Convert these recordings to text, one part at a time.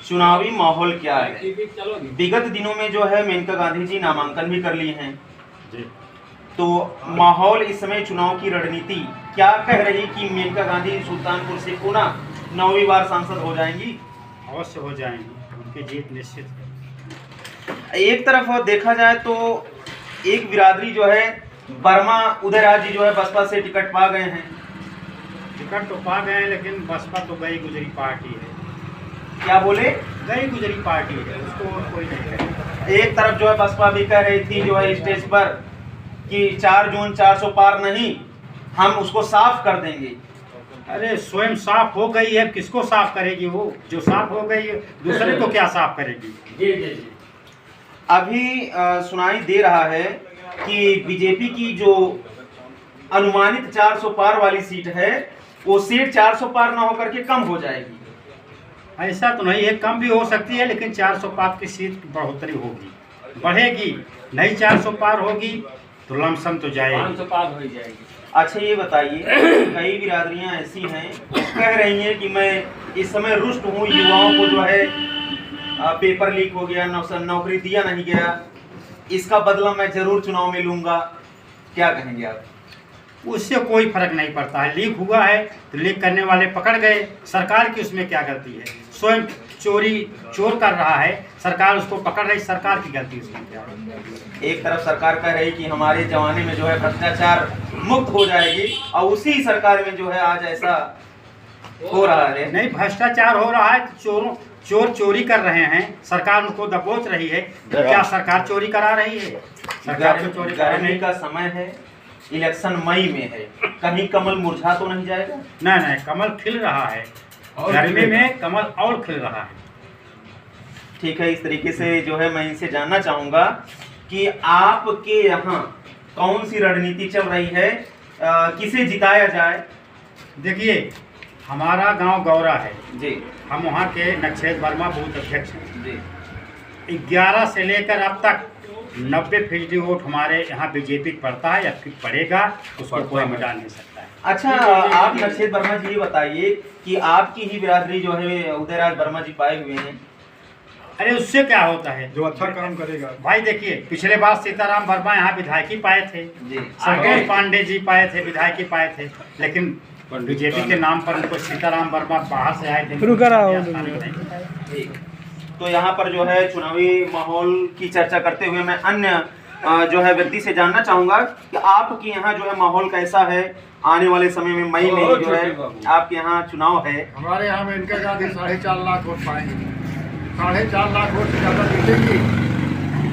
चुनावी माहौल क्या है? विगत दिनों में जो है मेनका गांधी जी नामांकन भी कर लिए हैं जी। तो माहौल इस समय चुनाव की रणनीति क्या कह रही कि मेनका गांधी सुल्तानपुर से पुनः 9वीं बार सांसद हो जाएंगी? अवश्य हो जाएंगी, उनकी जीत निश्चित है। एक तरफ देखा जाए तो एक बिरादरी जो है वर्मा उदयराज जी जो है बसपा से टिकट पा गए हैं। टिकट तो पा गए हैं, लेकिन बसपा तो गई गुजरी पार्टी है। क्या बोले? गई गुजरी पार्टी है, उसको और कोई नहीं करेगा। एक तरफ जो है बसपा भी कह रही थी जो है स्टेज पर कि 4 जून 400 पार नहीं, हम उसको साफ कर देंगे। अरे स्वयं साफ हो गई है, किसको साफ करेगी? वो जो साफ हो गई है दूसरे को क्या साफ करेगी? जी जी जी। अभी सुनाई दे रहा है कि बीजेपी की जो अनुमानित 400 पार वाली सीट है वो सीट 400 पार ना होकर के कम हो जाएगी। ऐसा तो नहीं है, कम भी हो सकती है, लेकिन 400 पार की सीट की बढ़ोतरी होगी, बढ़ेगी नहीं। 400 पार होगी तो लमसम तो जाएगी, 500 पार हो ही जाएगी। अच्छा ये बताइए, कई बिरादरियां ऐसी हैं कह रही हैं कि मैं इस समय रुष्ट हूँ, युवाओं को जो है पेपर लीक हो गया, नौकरी दिया नहीं गया, इसका बदला मैं जरूर चुनाव में लूंगा, क्या कहेंगे आप? उससे कोई फर्क नहीं पड़ता है। लीक हुआ है तो लीक करने वाले पकड़ गए, सरकार की उसमें क्या गलती है? स्वयं चोर कर रहा है, सरकार उसको पकड़ रही, सरकार की गलती उसमें क्या है? एक तरफ सरकार कह रही कि हमारे जमाने में जो है भ्रष्टाचार मुक्त हो जाएगी और उसी सरकार में जो है आज ऐसा हो रहा है। नहीं, भ्रष्टाचार हो रहा है तो चोर चोरी कर रहे हैं, सरकार उनको दबोच रही है। क्या सरकार चोरी करा रही है? सरकार तो चोरी करा गर्मी नहीं। का समय है, इलेक्शन मई में है, कहीं कमल मुरझा तो नहीं जाएगा? नहीं, कमल खिल रहा है, गर्मी में कमल और खिल रहा है। ठीक है, इस तरीके से जो है मैं इनसे जानना चाहूंगा कि आपके यहाँ कौन सी रणनीति चल रही है, किसे जिताया जाए? देखिए, हमारा गांव गौरा है जी हम वहाँ के नक्षेत्र वर्मा बूथ अध्यक्ष हैं जी। 11 से लेकर अब तक 90% वोट हमारे यहाँ बीजेपी पड़ता है या फिर पड़ेगा, उसको कोई मिटा नहीं सकता है। अच्छा, आप नक्षेत्र वर्मा जी ये बताइए कि आपकी ही बिरादरी जो है उदयराज वर्मा जी पाए हुए हैं। अरे उससे क्या होता है? जो अच्छा काम करेगा। भाई देखिए, पिछले बार सीताराम वर्मा यहाँ विधायकी पाए थे, जी संतोष पांडे जी पाए थे, विधायकी पाए थे, लेकिन बीजेपी के नाम पर उनको सीताराम वर्मा बाहर से आए थे। ठीक। तो यहाँ पर जो है चुनावी माहौल की चर्चा करते हुए मैं अन्य जो है व्यक्ति से जानना चाहूंगा कि आपके यहाँ जो है माहौल कैसा है? आने वाले समय में मई में जो है आपके यहाँ चुनाव है। हमारे यहाँ मेनका गांधी 4.5 लाख वोट पाएंगे, 4.5 लाख वोट से ज़्यादा जीतेंगी।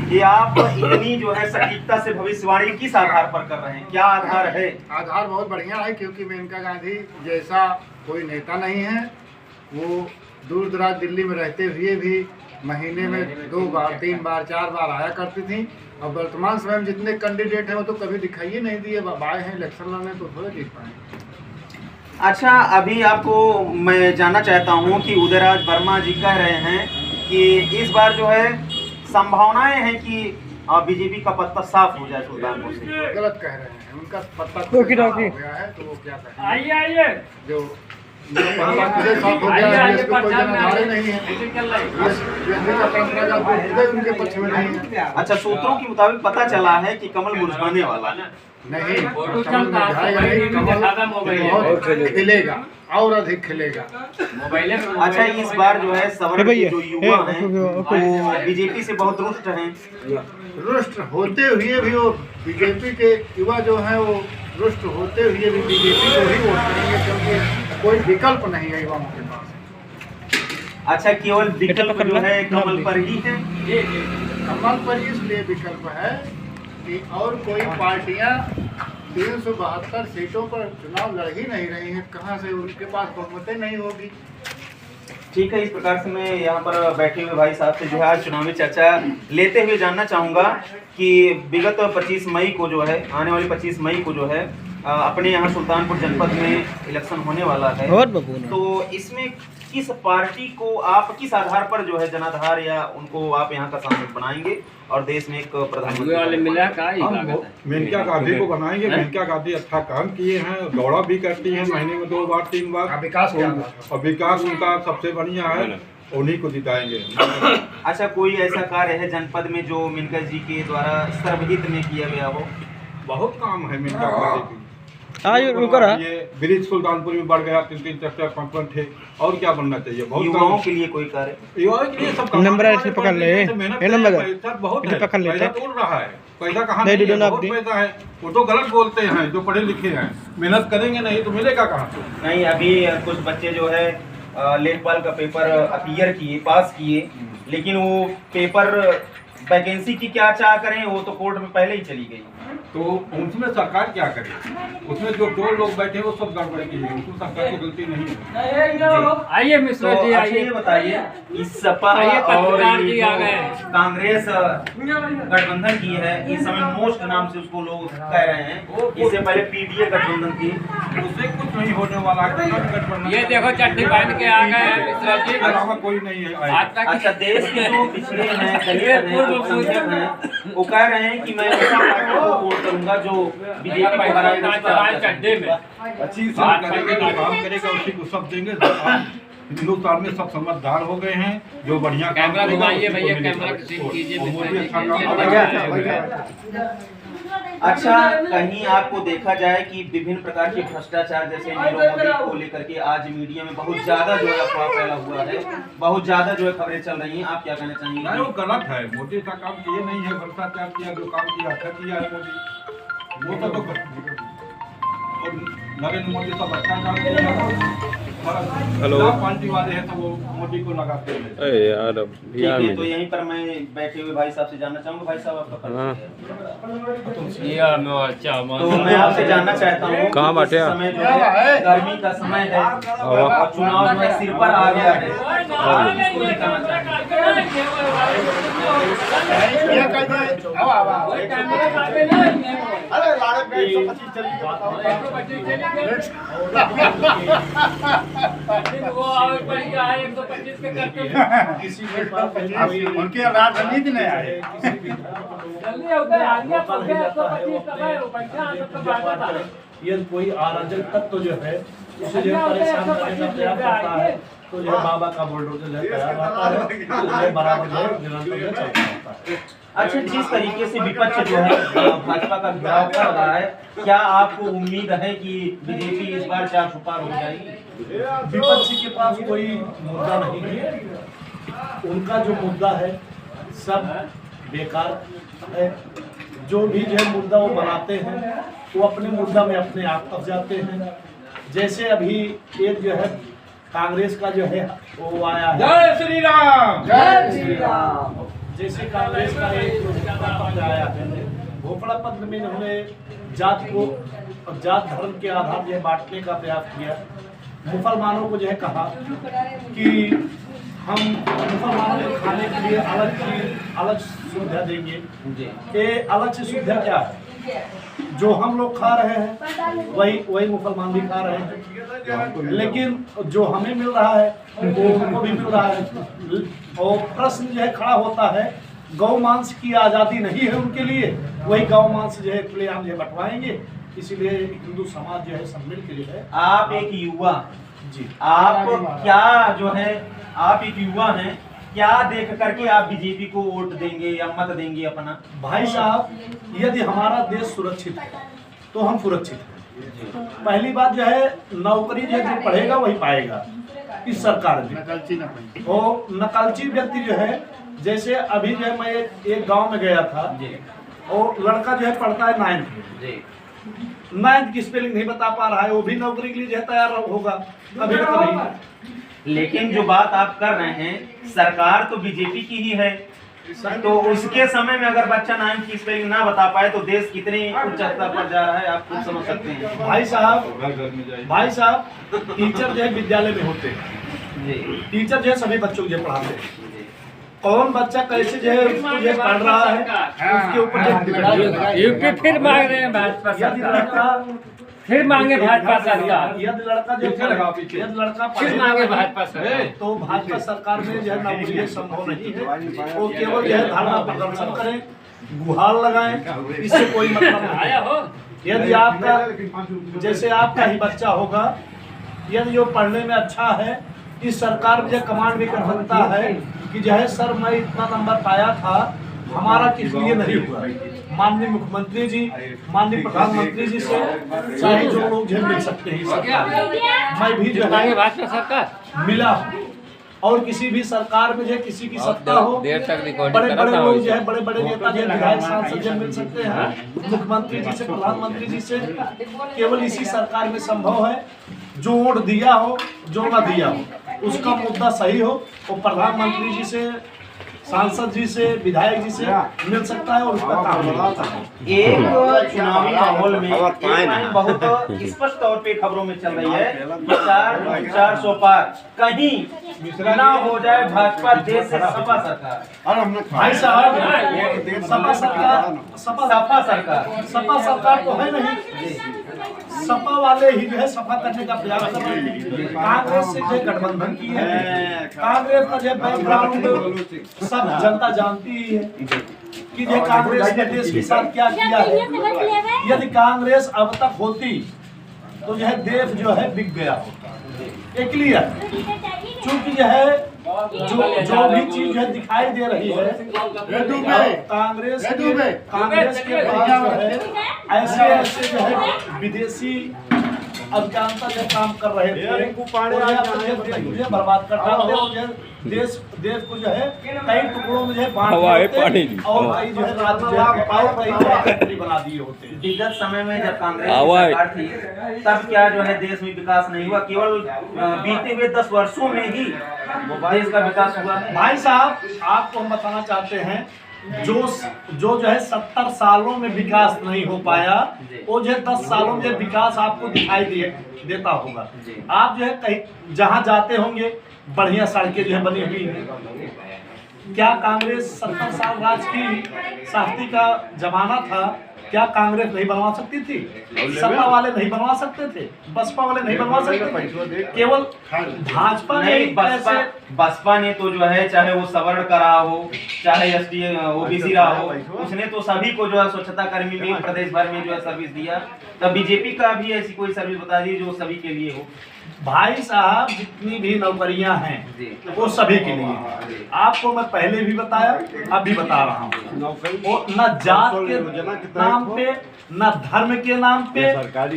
ये आप इतनी जो है सटीकता से भविष्यवाणी किस आधार पर कर रहे हैं? क्या आधार है? आधार बहुत बढ़िया है, क्योंकि मेनका गांधी जैसा कोई नेता नहीं है। वो दूर दराज दिल्ली में रहते हुए भी महीने में 2 बार 3 बार 4 बार आया करती थी। और वर्तमान समय में जितने कैंडिडेट हैं वो तो कभी दिखाई नहीं दिए, आए हैं इलेक्शन लड़ने तो थोड़े जीत पाएंगे। अच्छा, अभी आपको मैं जानना चाहता हूँ कि उदयराज वर्मा जी कह रहे हैं कि इस बार जो है संभावनाएं हैं कि बीजेपी का पत्ता साफ हो जाए सुल्तानपुर से। गलत कह रहे हैं, उनका पत्ता साफ हो गया है तो वो क्या कहें। आइए जो पत्ता साफ हो गया है, इसको कोई जनाधार नहीं है, का परंपरागत वोट उनके पक्ष में नहीं है। अच्छा, सूत्रों के मुताबिक पता चला है कि कमल मुरझाने वाला है। नहीं, कमल मुरझाएगा नहीं, कमल बहुत खिलेगा और अधिक खिलेगा। अच्छा, इस बार जो है सवर्ण के जो युवा हैं वो बीजेपी से बहुत रुष्ट हैं। रुष्ट होते हुए भी वो बीजेपी के युवा जो हैं वो रुष्ट होते हुए भी बीजेपी को ही वोट करेंगे, क्योंकि कोई विकल्प नहीं है युवाओं के पास। अच्छा, केवल विकल्प जो है कमल पर ही है? कमल पर इसलिए विकल्प है कि और कोई पार्टियां 372 सीटों पर चुनाव लड़ ही नहीं रही हैं, कहां से उनके पास बहुमतें नहीं होगी। ठीक है, इस प्रकार से मैं यहाँ पर बैठे हुए भाई साहब से जो है आज चुनावी चर्चा लेते हुए जानना चाहूँगा कि विगत 25 मई को जो है, आने वाली 25 मई को जो है अपने यहाँ सुल्तानपुर जनपद में इलेक्शन होने वाला है, तो इसमें किस पार्टी को आप किस आधार पर जो है जनाधार या उनको आप यहाँ का सांसद बनाएंगे और देश में एक प्रधानमंत्री मेनका गांधी को बनाएंगे। मेनका गांधी अच्छा काम किए हैं, दौड़ा भी करती हैं महीने में 2 बार 3 बार, विकास किया और विकास उनका सबसे बढ़िया है, उन्हीं को जिताएंगे। अच्छा, कोई ऐसा कार्य है जनपद में जो मेनका जी के द्वारा सर्वहित में किया गया हो? बहुत काम है मेनका गांधी की। ये ब्रिज सुल्तानपुर में बढ़ गया, 3-3 4-4 5-5 थे, और क्या बनना चाहिए? बहुत युवाओं के लिए कोई कार्य? युवाओं के लिए सब नंबर ऐसे पकड़ ले, ये नंबर पैसा बहुत है, पकड़ ले, पैसा तोड़ रहा है, पैसा कहाँ नहीं, नहीं है, नहीं, बहुत नहीं। पैसा है। वो तो गलत बोलते हैं जो पढ़े लिखे हैं, मेहनत करेंगे नहीं तो मिलेगा कहाँ से? नहीं, अभी कुछ बच्चे जो है लेखपाल का पेपर अपीयर किए, पास किए, लेकिन वो पेपर वैकेंसी की क्या चाह करें, वो तो कोर्ट में पहले ही चली गई। तो उसमें सरकार क्या करे? उसमें जो 2 लोग बैठे वो सब गड़बड़ की है, उसमें सरकार की गलती नहीं है। आइए मिश्रा तो जी, अच्छा आइए। ये बताइए, इस सपा आइए, और पत्रकार जी ये आ जो गए। कांग्रेस गठबंधन की है, इस समय मोस्ट नाम से उसको लोग कह रहे हैं, इससे पहले पीडीए गठबंधन थी। उससे कुछ नहीं होने वाला है, गठबंधन ये देखो चट्टी पहन के आ गए हैं मिश्रा जी। के अलावा कोई नहीं है। आज तक अच्छा, देश के जो पिछड़े हैं, दलित हैं, अल्पसंख्यक हैं, वो कह रहे हैं कि मैं ऐसा पार्टी को वोट करूंगा जो बीजेपी को हराएगा। चड्डे में अच्छी बात करेंगे जो काम करेगा उसी को सब देंगे। हिंदुस्तान में सब समझदार हो गए हैं, जो बढ़िया काम कैमरा करेगा घुमाइए उसी को भैया, मिलेगा। कैमरा कीजिए और मोदी मिश्रा अच्छा जी। काम करेगा। अच्छा, कहीं आपको देखा जाए कि विभिन्न प्रकार के भ्रष्टाचार जैसे नीरव मोदी को लेकर के आज मीडिया में बहुत ज्यादा जो है अफवाह फैला हुआ है, बहुत ज्यादा जो है खबरें चल रही हैं, आप क्या कहना नहीं, चाहेंगे? वो गलत है। मोदी का काम किए नहीं है, भ्रष्टाचार किया, जो काम किया अच्छा किया है मोदी, वो सब तो। और नरेंद्र मोदी सब अच्छा काम किया है। हेलो। पार्टी वाले हैं तो वो मोदी को लगाते हैं। अरे यार, अब ठीक है, तो यहीं पर मैं बैठे हुए भाई साहब से जानना चाहूंगा। भाई साहब, आपका परिचय है? तो मैं आपसे जानना चाहता हूँ, कहाँ बैठे इस आप? समय जो है गर्मी का समय है और चुनाव जो है सिर पर आ गया है, आप किसको जिताना चाहेंगे? ये कहिए, उनके राजनीति नहीं आए। ये कोई अराजक तत्व जो है उसे जो परेशान करने का प्रयास करता है, तो जो है बाबा का बुलडोजर जो है तैयार रहता है, तो जो है बराबर जो है निरंतर जो चलता रहता है। अच्छा, जिस तरीके से विपक्ष जो है भाजपा का घेराव कर रहा है, क्या आपको उम्मीद है कि बीजेपी इस बार 400 पार हो जाएगी? विपक्षी के पास कोई मुद्दा नहीं है, उनका जो मुद्दा है सब बेकार है। जो भी जो है मुद्दा वो बनाते हैं, वो अपने मुद्दा में अपने आप फंस जाते हैं। जैसे अभी एक जो है कांग्रेस का जो है वो आया है, जय श्री राम, जय श्री राम। जैसे कांग्रेस का एक घोषणा पत्र आया है, घोषणा पत्र में इन्होंने जात को जात धर्म के आधार जो है बांटने का प्रयास किया। मुसलमानों को जो है कहा कि हम मुसलमानों को खाने के लिए अलग सुविधा देंगे। ये अलग से सुविधा क्या है? जो हम लोग खा रहे हैं वही मुसलमान भी खा रहे हैं, लेकिन जो हमें मिल रहा है वो उनको भी मिल रहा है। और प्रश्न जो है खड़ा होता है, गौ मांस की आज़ादी नहीं है उनके लिए, वही गौ मांस जो है खुलेआम जो है बंटवाएंगे। इसीलिए हिंदू समाज जो है सब मिल के जो है। आप एक युवा जी, आप क्या जो है, आप एक युवा हैं, क्या देख करके आप बीजेपी को वोट देंगे या मत देंगे अपना? भाई साहब, यदि हमारा देश सुरक्षित है तो हम सुरक्षित हैं। पहली बात जो है, नौकरी जो पढ़ेगा वही पाएगा इस सरकार में। नकलची न बनी। और नकलची व्यक्ति जो है, जैसे अभी जो है मैं एक गांव में गया था, और लड़का जो है पढ़ता है 9th की स्पेलिंग नहीं बता पा रहा है, वो भी नौकरी के लिए जो है तैयार होगा कभी न कभी। लेकिन जो बात आप कर रहे हैं, सरकार तो बीजेपी की ही है, तो उसके समय में अगर बच्चा 9th की स्पेलिंग ना बता पाए तो देश कितने उच्च स्तर पर जा रहा है, आप खुद समझ सकते हैं। भाई साहब, टीचर जो है विद्यालय में होते हैं, टीचर जो है सभी बच्चों को जो है पढ़ाते हैं। कौन बच्चा कैसे जो है उसको जो है पढ़ रहा है उसके ऊपर जो है यूपी फिर मांग रहे हैं भाजपा यदि लड़का फिर मांगे भाजपा सरकार। यदि लड़का जो पीछे लगाओ, पीछे। यदि लड़का फिर मांगे भाजपा सरकार। तो भाजपा सरकार में जो है नौकरी संभव नहीं है। वो केवल जो है धरना प्रदर्शन करें, गुहार लगाएं, इससे कोई मतलब नहीं आया हो यदि आपका जैसे आपका ही बच्चा होगा, यदि जो पढ़ने में अच्छा है, इस सरकार में कमांड भी कर सकता है कि जो है सर मैं इतना नंबर पाया था, हमारा किस लिए नहीं हुआ। माननीय मुख्यमंत्री जी, माननीय प्रधानमंत्री जी से चाहे जो लोग जो मिल सकते हैं सरकार, मैं भी जो फिर मांगे है भाजपा सरकार। मिला हूं। और किसी भी सरकार में जो है किसी की सत्ता हो, देर तक रिकॉर्डिंग बड़े करा बड़े था लोग जो है बड़े बड़े नेता जो विधायक सांसद जो मिल सकते हैं मुख्यमंत्री जी से, प्रधानमंत्री जी से। केवल इसी सरकार में संभव है जो वोट दिया हो, जो ना दिया हो, उसका मुद्दा सही हो, वो प्रधानमंत्री जी से, सांसद जी से, विधायक जी से मिल सकता है और उसका काम हो सकता है। एक चुनावी माहौल में एक लाइन बहुत स्पष्ट तौर पे खबरों में चल रही है कि 400 पार कहीं ना हो जाए भाजपा देश से सपा सरकार। भाई साहब, सपा सरकार, सपा सरकार तो है नहीं। सपा वाले ही जो है सफा करने का प्रयास कर रहे हैं। कांग्रेस से जो गठबंधन की है, कांग्रेस का जो बैकग्राउंड सब जनता जानती ही है कि जो कांग्रेस ने देश के साथ क्या किया है। यदि कांग्रेस अब तक होती तो जो है देश जो है बिक गया होता। ये क्लियर, चूंकि जो है जो भी चीज जो है दिखाई दे रही है कांग्रेस के पास जो है ऐसे जो है विदेशी अभियंता जो काम कर रहे थे, मुझे बर्बाद करता थे। देश को जो है कई टुकड़ों में जो है बांट दिए और कई जो है राज्य बना दिए होते हैं। विगत समय में जब कांग्रेस की सरकार थी तब क्या जो है देश में विकास नहीं हुआ? केवल बीते हुए 10 वर्षों में ही देश का विकास हुआ है। भाई साहब, आपको हम बताना चाहते हैं जो है 70 सालों में विकास नहीं हो पाया, वो जो है 10 सालों में विकास आपको दिखाई देता होगा। आप जो है कहीं जहां जाते होंगे बढ़िया सड़कें जो है बनी हुई हैं। क्या कांग्रेस 70 साल राज की शास्त्री का जमाना था, क्या कांग्रेस नहीं बनवा सकती थी? सपा वाले नहीं बनवा सकते थे, बसपा वाले नहीं बनवा सकते थे, केवल भाजपा नहीं। बसपा ने तो जो है चाहे वो सवर्ण का रहा हो, चाहे एसटी ओबीसी रहा हो, उसने तो सभी को जो है स्वच्छता कर्मी में प्रदेश भर में जो है सर्विस दिया। तब बीजेपी का भी ऐसी कोई सर्विस बता दीजिए जो सभी के लिए हो। भाई साहब, जितनी भी नौकरियां हैं वो सभी के लिए। आपको मैं पहले भी बताया, अब भी बता रहा हूँ। वो न जात के नाम पे, न धर्म के नाम पे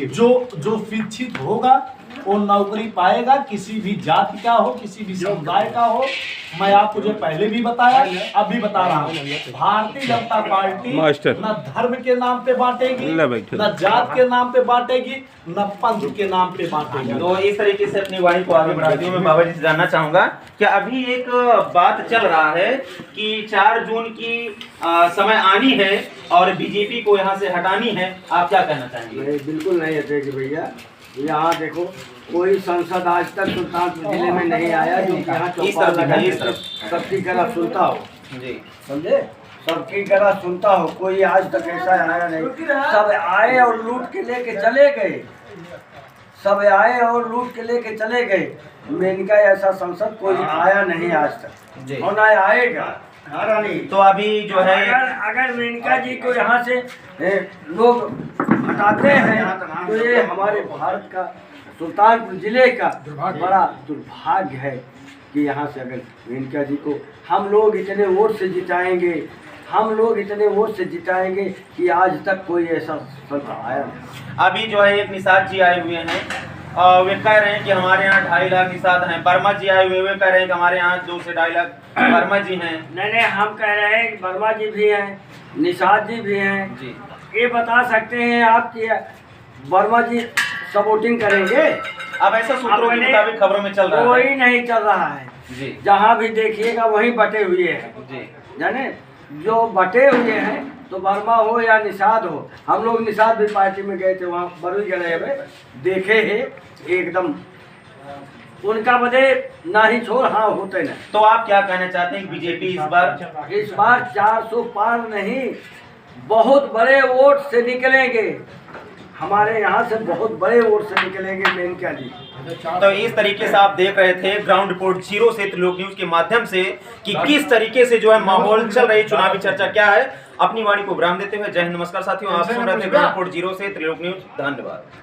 जो शिक्षित होगा वो नौकरी पाएगा, किसी भी जाति का हो, किसी भी समुदाय का हो। मैं आपको जो पहले भी बताया, अब भी बता रहा हूँ। भारतीय जनता पार्टी न धर्म के नाम पे बांटेगी, न जात के नाम पे बांटेगी, न पंथ के नाम पे बांटेगी। तो इस तरीके से अपनी वाणी को आगे बढ़ाते हुए मैं बाबा जी से जानना चाहूंगा कि अभी एक बात चल रहा है कि 4 जून की समय आनी है और बीजेपी को यहाँ से हटानी है, आप क्या कहना चाहेंगे? बिल्कुल नहीं हटेगी भैया। यहाँ देखो, कोई सांसद आज तक सुल्तानपुर जिले में नहीं आया जो यहाँ सबकी गला सुनता हो जी, समझे? सबकी गला सुनता हो, कोई आज तक ऐसा आया नहीं। सब आए और लूट के लेके चले गए, सब आए और लूट के लेके चले गए। मेनका ऐसा संसद कोई आया नहीं आज तक और ना आएगा। तो अभी जो है अगर मेनका जी को यहाँ से लोग हटाते हैं तो ये हमारे भारत का, सुल्तानपुर जिले का बड़ा दुर्भाग्य है कि यहाँ से अगर मेनका जी को हम लोग इतने वोट से जिताएंगे, हम लोग इतने वोट से जिताएंगे कि आज तक कोई ऐसा संसद आया नहीं। अभी जो है एक निषाद जी आए हुए हैं और वे कह रहे हैं कि हमारे यहाँ 2.5 लाख निषाद हैं। वर्मा जी आए हुए, वे कह रहे हैं कि हमारे यहाँ 2 से 2.5 लाख वर्मा जी हैं। नहीं, हम कह रहे हैं कि वर्मा जी भी हैं, निषाद जी भी हैं जी। ये बता सकते हैं आप कि वर्मा जी सपोर्टिंग करेंगे? अब ऐसा सूत्रों के मुताबिक खबरों में चल रहा है। कोई नहीं चल रहा है जी, जहाँ भी देखिएगा वहीं बटे हुए हैं जी। जाने जो बटे हुए हैं, तो वर्मा हो या निषाद हो। हम लोग निषाद भी पार्टी में गए थे, वहाँ बरूदगढ़ में देखे है, एकदम उनका बदे ना ही छोड़ हाँ होते नहीं। तो आप क्या कहना चाहते हैं बीजेपी इस बार 400 पार नहीं, बहुत बड़े वोट से निकलेंगे। हमारे यहाँ से बहुत बड़े वोट से निकलेंगे मेनका जी। तो इस तरीके से आप देख रहे थे ग्राउंड रिपोर्ट जीरो से त्रिलोक न्यूज के माध्यम से कि किस तरीके से जो है माहौल चल रही चुनावी चर्चा क्या है। अपनी वाणी को विराम देते हुए जय हिंद, नमस्कार साथियों। आप सुन रहे थे ग्राउंड रिपोर्ट जीरो से त्रिलोक न्यूज। धन्यवाद।